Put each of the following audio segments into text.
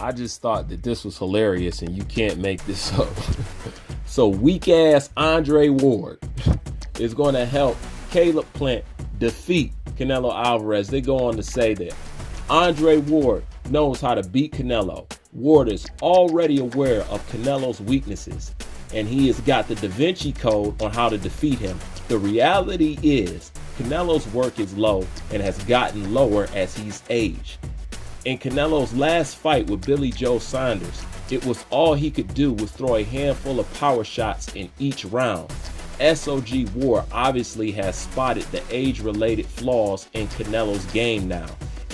I just thought that this was hilarious and you can't make this up. So weak ass Andre Ward is going to help Caleb Plant defeat Canelo Alvarez. They go on to say that Andre Ward knows how to beat Canelo. Ward is already aware of Canelo's weaknesses, and he has got the Da Vinci Code on how to defeat him. The reality is Canelo's work is low and has gotten lower as he's aged. In Canelo's last fight with Billy Joe Saunders, it was all he could do was throw a handful of power shots in each round. SOG Ward obviously has spotted the age-related flaws in Canelo's game now,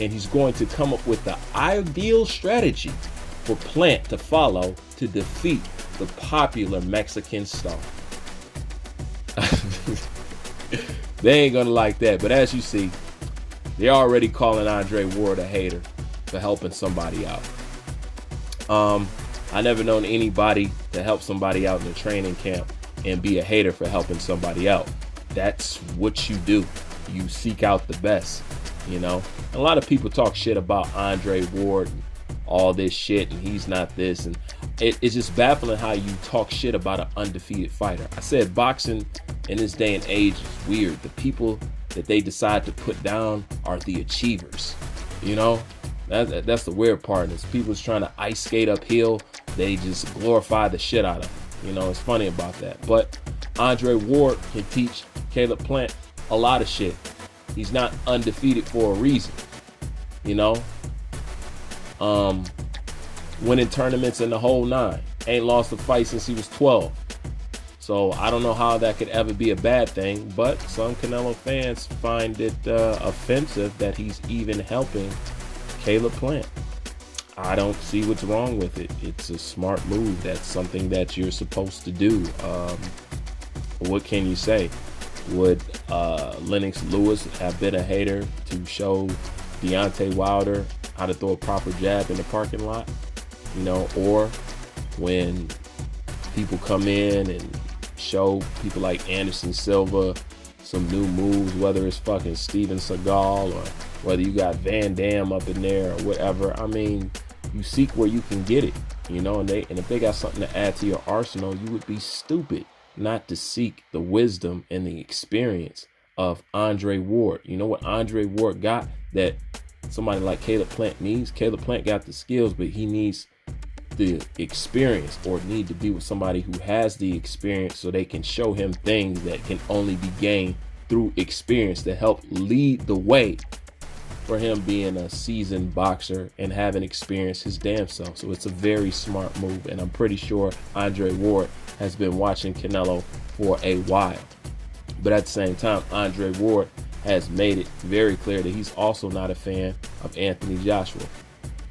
and he's going to come up with the ideal strategy for Plant to follow to defeat the popular Mexican star. They ain't gonna like that, but as you see, they're already calling Andre Ward a hater for helping somebody out. I never known anybody to help somebody out in the training camp and be a hater for helping somebody out. That's what you do. You seek out the best, you know. A lot of people talk shit about Andre Ward and all this shit, and he's not this, and it's just baffling how you talk shit about an undefeated fighter. I said boxing in this day and age is weird. The people that they decide to put down are the achievers, you know. That's the weird part, is people's trying to ice skate uphill. They just glorify the shit out of them. You know, it's funny about that. But Andre Ward can teach Caleb Plant a lot of shit. He's not undefeated for a reason, you know. Winning tournaments in the whole nine. Ain't lost a fight since he was 12. So I don't know how that could ever be a bad thing, but some Canelo fans find it offensive that he's even helping Caleb Plant. I don't see what's wrong with it. It's a smart move. That's something that you're supposed to do. What can you say? Would Lennox Lewis have been a hater to show Deontay Wilder how to throw a proper jab in the parking lot? You know, or when people come in and show people like Anderson Silva some new moves, whether it's fucking Steven Seagal or whether you got Van Damme up in there or whatever. I mean, you seek where you can get it, you know, and if they got something to add to your arsenal, you would be stupid not to seek the wisdom and the experience of Andre Ward. You know what Andre Ward got that somebody like Caleb Plant needs? Caleb Plant got the skills, but he needs the experience, or need to be with somebody who has the experience so they can show him things that can only be gained through experience to help lead the way for him being a seasoned boxer and having experienced his damn self. So it's a very smart move, and I'm pretty sure Andre Ward has been watching Canelo for a while. But at the same time, Andre Ward has made it very clear that he's also not a fan of Anthony Joshua.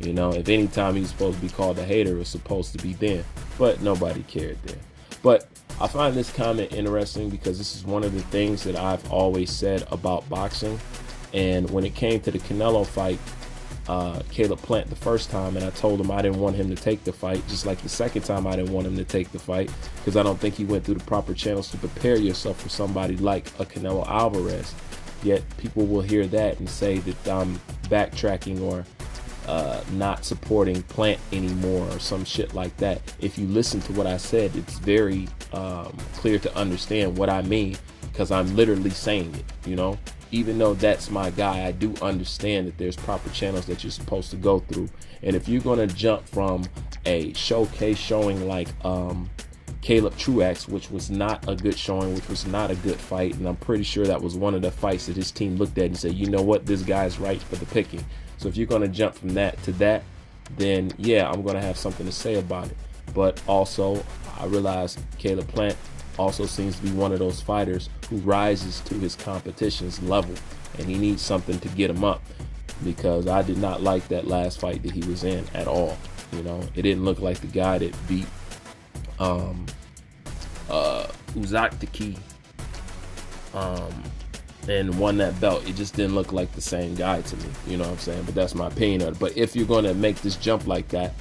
You know, if any time he's supposed to be called a hater, it was supposed to be then, but nobody cared then. But I find this comment interesting because this is one of the things that I've always said about boxing. And when it came to the Canelo fight, Caleb Plant the first time, and I told him I didn't want him to take the fight, just like the second time I didn't want him to take the fight, because I don't think he went through the proper channels to prepare yourself for somebody like a Canelo Alvarez. Yet people will hear that and say that I'm backtracking or not supporting Plant anymore or some shit like that. If you listen to what I said, it's very clear to understand what I mean, because I'm literally saying it, you know. Even though that's my guy, I do understand that there's proper channels that you're supposed to go through. And if you're going to jump from a showcase showing like Caleb Truax, which was not a good showing, which was not a good fight, and I'm pretty sure that was one of the fights that his team looked at and said, you know what, this guy's right for the picking. So if you're going to jump from that to that, then yeah, I'm going to have something to say about it. But also, I realize Caleb Plant also seems to be one of those fighters who rises to his competition's level, and he needs something to get him up, because I did not like that last fight that he was in at all. You know, it didn't look like the guy that beat Uzaki and won that belt. It just didn't look like the same guy to me, you know what I'm saying? But that's my opinion of it. But if you're going to make this jump like that,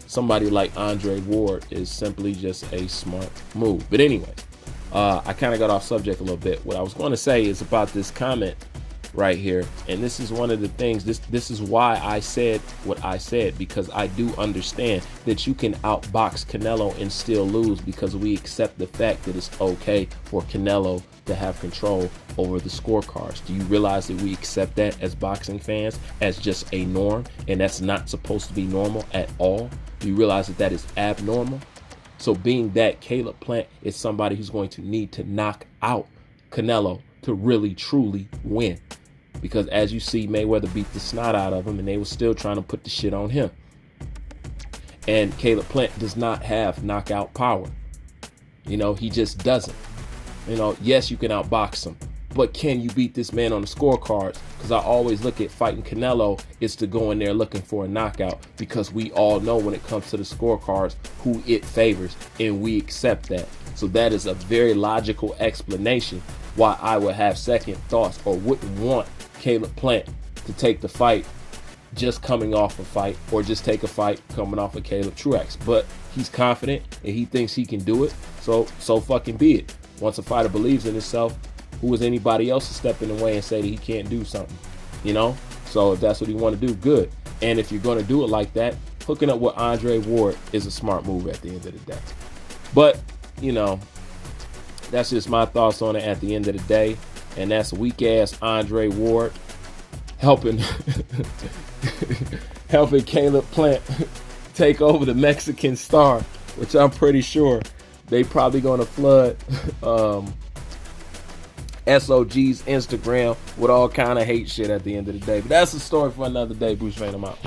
somebody like Andre Ward is simply just a smart move. But anyway, I kind of got off subject a little bit. What I was going to say is about this comment right here. And this is one of the things, this is why I said what I said, because I do understand that you can outbox Canelo and still lose, because we accept the fact that it's okay for Canelo to have control over the scorecards. Do you realize that we accept that as boxing fans as just a norm, and that's not supposed to be normal at all? Do you realize that that is abnormal? So being that Caleb Plant is somebody who's going to need to knock out Canelo to really truly win, because as you see, Mayweather beat the snot out of him and they were still trying to put the shit on him. And Caleb Plant does not have knockout power. You know, he just doesn't. You know, yes, you can outbox him, but can you beat this man on the scorecards? Because I always look at fighting Canelo is to go in there looking for a knockout, because we all know when it comes to the scorecards who it favors, and we accept that. So that is a very logical explanation why I would have second thoughts or wouldn't want Caleb Plant to take the fight just coming off a fight, or just take a fight coming off of Caleb Truax. But he's confident and he thinks he can do it, so fucking be it. Once a fighter believes in himself, who is anybody else to step in the way and say that he can't do something, you know? So if that's what he want to do, good. And if you're going to do it like that, hooking up with Andre Ward is a smart move at the end of the day. But, you know, that's just my thoughts on it at the end of the day. And that's weak-ass Andre Ward helping helping Caleb Plant take over the Mexican Star, which I'm pretty sure they probably going to flood SOG's Instagram with all kind of hate shit at the end of the day. But that's a story for another day. Bruce Wayne, I'm out.